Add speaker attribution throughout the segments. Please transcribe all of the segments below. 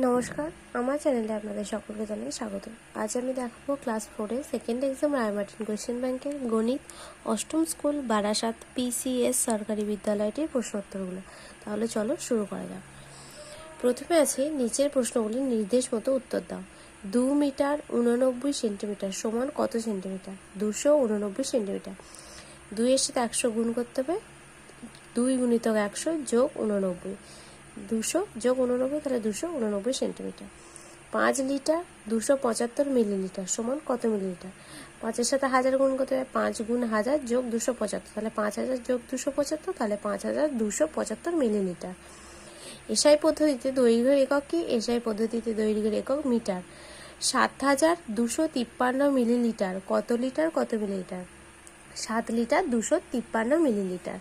Speaker 1: নমস্কার, আমার চ্যানেলে আপনাদের সকলকে জানাই স্বাগত। আজ আমি দেখাবো ক্লাস 4-এর সেকেন্ড এক্সাম রায়মার্টিন কোয়েশ্চেন ব্যাংকের গণিত অষ্টম স্কুল বারাসাত PCS সরকারি বিদ্যালয়টির প্রশ্নোত্তরগুলো। তাহলে চলো শুরু করা যাক। প্রথমে আছে নিচের প্রশ্নগুলির নির্দেশ মতো উত্তর দাও। 2 মিটার 89 সেন্টিমিটার সমান কত সেন্টিমিটার? 289 সেন্টিমিটার। 2 এর সাথে 100 গুণ করতে হবে। 2 গুণিতক 100 যোগ 89, 200 যোগ 89, তাহলে 289 সেন্টিমিটার। 5 লিটার 275 মিলিলিটার সমান কত মিলিলিটার? 5-এর সাথে 1000 গুণ করতে হবে। 5 গুণ 1000 যোগ 275, তাহলে 5000 যোগ 275, তাহলে 5275 মিলিলিটার। এসআই পদ্ধতিতে দৈর্ঘ্যের একক কি? এসআই পদ্ধতিতে দৈর্ঘ্যের একক মিটার। 7253 মিলিলিটার কত লিটার কত মিলিলিটার? 7 litre 253 millilitre.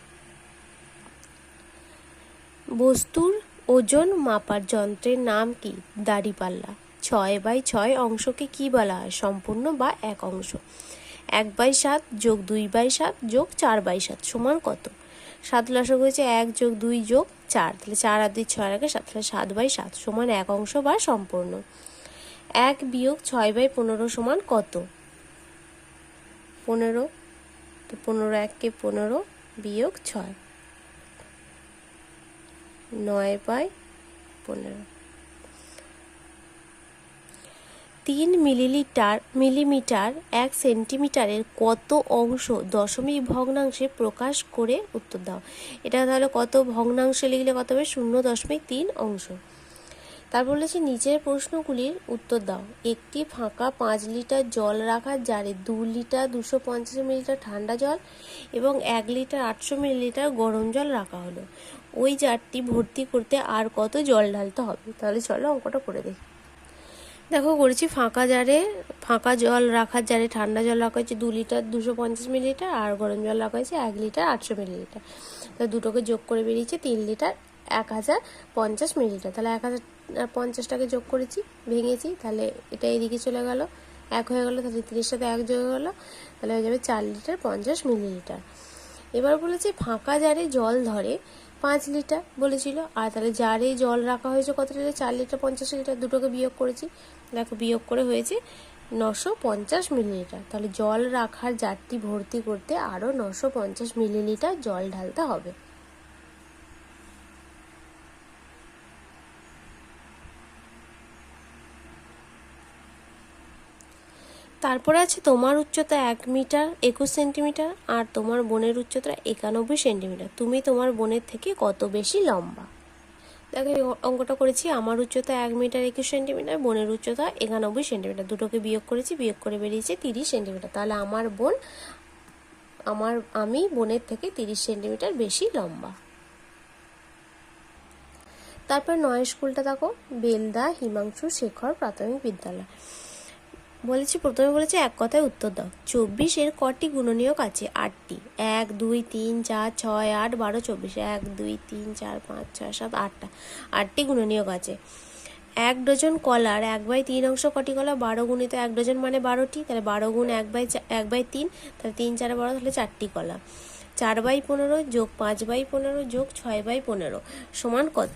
Speaker 1: বস্তুর ওজন মাপার যন্ত্রের নাম কি? দাঁড়িপাল্লা। 6/6 অংশকে কি বলা হয়? সম্পূর্ণ বা এক অংশ। 1/7 যোগ 2/7 যোগ 4/7 সমান কত? 7 লসাগু হয়েছে 1 যোগ 2 যোগ 4, তাহলে 4 আর 2 6 আগে 7, তাহলে 7/7 সমান এক অংশ বা সম্পূর্ণ। 1 বিয়োগ 6/15 সমান কত? 15, তো 15 1-কে 15 বিয়োগ 6, 9/15। 3 মিলিমিটার 1 সেন্টিমিটারের কত অংশ দশমিক ভগ্নাংশে প্রকাশ করে উত্তর দাও। এটা তাহলে কত ভগ্নাংশে লিখলে কত হবে? 0.3 অংশ। তারপর বলেছি নিচের প্রশ্নগুলির উত্তর দাও। একটি ফাঁকা 5 লিটার জল রাখার জারে 2 লিটার 250 মিলিলিটার ঠান্ডা জল এবং 1 লিটার 800 মিলিলিটার গরম জল রাখা হলো। ওই জারটি ভর্তি করতে আর কত জল ঢালতে হবে? তাহলে চলো অঙ্কটা করে দেখি। দেখো করেছি ফাঁকা জল রাখার জারে ঠান্ডা জল রাখা হয়েছে 2 লিটার 250 মিলিলিটার আর গরম জল রাখা হয়েছে 1 লিটার 800 মিলিলিটার। তাহলে দুটোকে যোগ করে বেরিয়েছে 3 লিটার 1050 মিলিলিটার। তাহলে 1050টাকে যোগ করেছি, ভেঙেছি, তাহলে এটা এদিকে চলে গেল, 1 হয়ে গেল, তাহলে 3-এর সাথে 1 যোগ হয়ে গেল, তাহলে হয়ে যাবে 4 লিটার 50 মিলিলিটার। এবার বলেছে ফাঁকা জারে জল ধরে 5 লিটার বলেছিল, আর তাহলে জারে জল রাখা হয়েছে কত লিটার? 4 litre 50 litre. দুটোকে বিয়োগ করেছি, দেখো বিয়োগ করে হয়েছে 950 মিলিলিটার। তাহলে জল রাখার জারটি ভর্তি করতে আরও 950 মিলিলিটার জল ঢালতে হবে। তারপরে আছে তোমার উচ্চতা 1 মিটার 21 সেন্টিমিটার আর তোমার বোনের উচ্চতা 91 সেন্টিমিটার। তুমি তোমার বোনের থেকে কত বেশি লম্বা? দেখো অঙ্কটা করেছি, আমার উচ্চতা 1 মিটার 21 সেন্টিমিটার, বোনের উচ্চতা 91 সেন্টিমিটার। দুটোকে বিয়োগ করেছি, বিয়োগ করে বেরিয়েছে 30 সেন্টিমিটার। তাহলে আমি বোনের থেকে 30 সেন্টিমিটার বেশি লম্বা। তারপর 9 স্কুলটা দেখো, বেলদা হিমাংশু শেখর প্রাথমিক বিদ্যালয়। প্রথমে বলেছে এক কথায় উত্তর দাও। 24-এর কটি গুণনীয়ক আছে? 8টি। 1 2 3 4 6 8 12 24, 1 2 3 4 5 6 7 8টা, 8টি গুণনীয়ক আছে। 1 ডজন কলার 1/3 অংশ কটি কলা? 12 গুণিত 1 ডজন মানে 12টি, তাহলে 12 গুণ 1/3, তাহলে 3 4 12, তাহলে 4টি কলা। 4/15 যোগ 5/15 যোগ 6/15 সমান কত?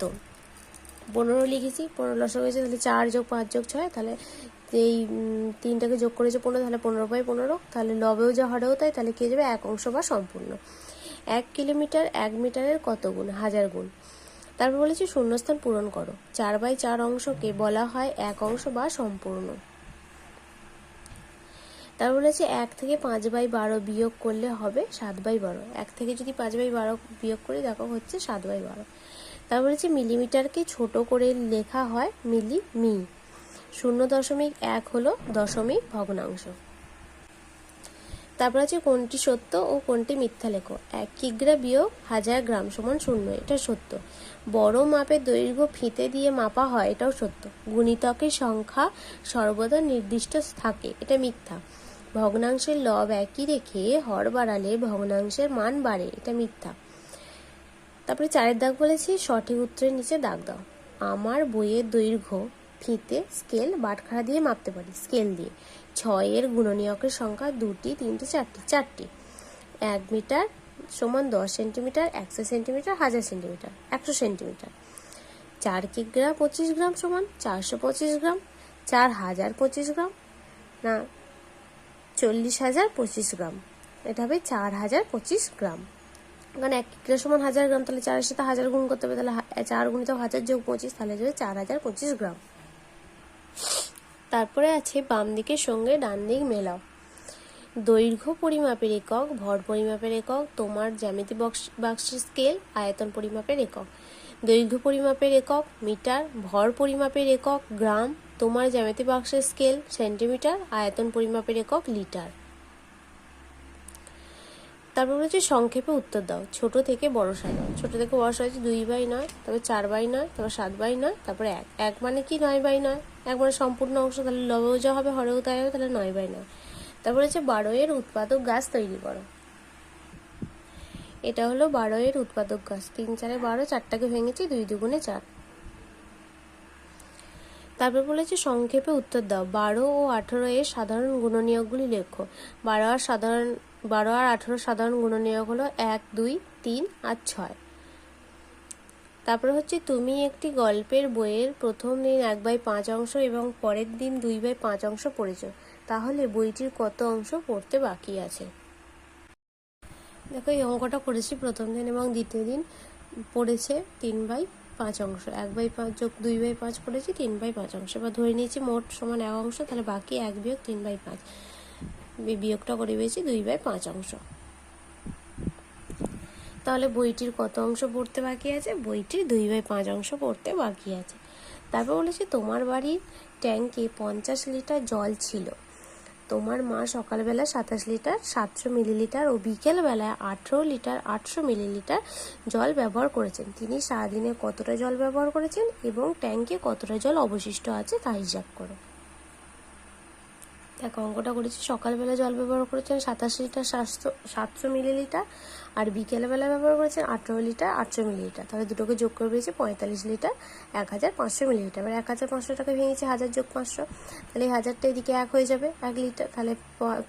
Speaker 1: 15 লিখেছি, 15 লসাগু হয়েছে, তাহলে 4 যোগ 5 যোগ 6, তাহলে এই 3টাকে যোগ করেছে 15, তাহলে 15/15, তাহলে লবেও যা হরেও তাই, তাহলে কি হয়ে যাবে? এক অংশ বা সম্পূর্ণ। 1 কিলোমিটার 1 মিটারের কত গুণ? 1000 গুণ। তারপর বলেছি শূন্যস্থান পূরণ করো। 4/4 অংশকে বলা হয় এক অংশ বা সম্পূর্ণ। তারপর বলেছি 1 থেকে 5/12 বিয়োগ করলে হবে 7/12। 1 থেকে যদি 5/12 বিয়োগ করি দেখো হচ্ছে 7/12। তারপর বলেছি মিলিমিটারকে ছোট করে লেখা হয় মিলিমি। 0.1 হলো দশমিক ভগ্নাংশ। তারপর আছে কোনটি সত্য ও কোনটি মিথ্যা লেখো। 1 কিগ্রা বিয়োগ 1000 গ্রাম সমান 0, এটা সত্য। বড় মাপের দৈর্ঘ্য ফিতে দিয়ে মাপা হয়, এটাও সত্য। গুণিতকের সংখ্যা সর্বদা নির্দিষ্ট থাকে, এটা মিথ্যা। ভগ্নাংশের লব একই রেখে হর বাড়ালে ভগ্নাংশের মান বাড়ে, এটা মিথ্যা। তারপরে 4-এর দাগ বলেছি সঠিক উত্তরের নিচে দাগ দাও। আমার বইয়ের দৈর্ঘ্য ফিতে স্কেল বাটখারা দিয়ে মাপতে পারি, স্কেল দিয়ে। 6-এর গুণনীয়কের সংখ্যা 2টি 3টি 4টি। 1 মিটার সমান 10 সেন্টিমিটার, 100 সেন্টিমিটার, 1000 সেন্টিমিটার, 100 সেন্টিমিটার। 4 কিগ্রা 25 গ্রাম সমান 425 গ্রাম, 4025 গ্রাম না 40,025 গ্রাম? এটা হবে 4025 গ্রাম। কারণ 1 কিগ্রা সমান 1000 গ্রাম, তাহলে 4-এর সাথে 1000 গুণ করতে হবে, তাহলে 4 গুণিত 1000 যোগ 25, তাহলে হবে 4025 গ্রাম। তারপরে আছে বাম দিকের সঙ্গে ডান দিক মেলাও। দৈর্ঘ্য পরিমাপের একক, ভর পরিমাপের একক, তোমার জ্যামিতি বাক্সের স্কেল, আয়তন পরিমাপের একক। দৈর্ঘ্য পরিমাপের একক মিটার, ভর পরিমাপের একক গ্রাম, তোমার জ্যামিতি বাক্সের স্কেল সেন্টিমিটার, আয়তন পরিমাপের একক লিটার। তারপর হচ্ছে সংক্ষেপে উত্তর দাও। ছোট থেকে বড় সাজাও। ছোট থেকে বড় সাজাচ্ছে 2/9, তারপর 4/9, তারপর 7/9, তারপরে 1। 1 মানে কি? 9/9। 1 মানে সম্পূর্ণ অংশ, তাহলে লবেও যা হবে হরেও তাই হবে, তাহলে 9/9। তারপর হচ্ছে 12 এর উৎপাদক গাছ তৈরি করো। এটা হলো 12 এর উৎপাদক গাছ। 3 4 12, 4টাকে ভেঙেছি, 2 2 4। তারপর বলেছে সংক্ষেপে উত্তর দাও। 12 ও 18 এর সাধারণ গুণনীয়কগুলি লেখো। 12 আর 18 সাধারণ গুণনীয়ক হলো 1 2 3 আর 6। তারপরে হচ্ছে তুমি একটি গল্পের বইয়ের প্রথম দিন 1/5 অংশ এবং পরের দিন 2/5 অংশ পড়েছ, তাহলে বইটির কত অংশ পড়তে বাকি আছে? দেখো এই অঙ্কটা করেছি, প্রথম দিন এবং দ্বিতীয় দিন পড়েছে 3/5 অংশ। 1/5 যোগ 2/5 পড়েছি 3/5 অংশ। এবার ধরে নিয়েছি মোট সমান 1 অংশ, তাহলে বাকি 1 বিয়োগ 3/5, বিয়োগটা করে পেয়েছি 2/5 অংশ। তাহলে বইটির কত অংশ পড়তে বাকি আছে? বইটির 2/5 অংশ পড়তে বাকি আছে। তারপর বলেছে তোমার বাড়ির ট্যাঙ্কে 50 লিটার জল ছিল। তোমার মা সকালবেলা 27 লিটার 700 মিলিলিটার ও বিকেলবেলায় 18 লিটার 800 মিলিলিটার জল ব্যবহার করেছেন। তিনি সারাদিনে কতটা জল ব্যবহার করেছেন এবং ট্যাঙ্কে কতটা জল অবশিষ্ট আছে তা হিসাব করো। দেখো অঙ্কটা করেছি, সকালবেলা জল ব্যবহার করেছেন 27 লিটার 700 মিলিলিটার, আর বিকেলবেলা ব্যবহার করেছেন 18 লিটার 800 মিলিলিটার। তাহলে দুটোকে যোগ করে পেয়েছি 45 লিটার 1500 মিলিলিটার। এবার 1500টাকে ভেঙেছি 1000 যোগ 500, তাহলে এই 1000টা এদিকে 1 হয়ে যাবে 1 লিটার, তাহলে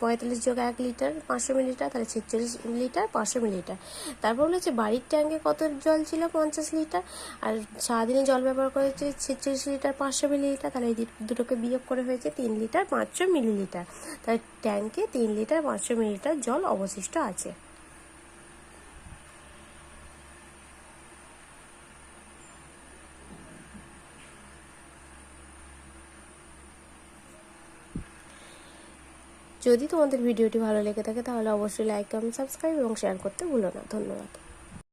Speaker 1: 45 যোগ 1 লিটার 500 মিলিলিটার, তাহলে 46 লিটার 500 মিলিলিটার। তারপর বলেছে বাড়ির ট্যাঙ্কে কত জল ছিল? 50 লিটার, আর সারাদিনে জল ব্যবহার করেছে 46 লিটার 500 মিলিলিটার, তাহলে এই দুটোকে বিয়োগ করে হয়েছে 3 লিটার 500 মিলিলিটার। তাই ট্যাঙ্কে 3 লিটার 500 মিলিলিটার জল অবশিষ্ট আছে। যদি তোমাদের ভিডিওটি ভালো লেগে থাকে তাহলে অবশ্যই লাইক, কমেন্ট, সাবস্ক্রাইব এবং শেয়ার করতে ভুলো না। ধন্যবাদ।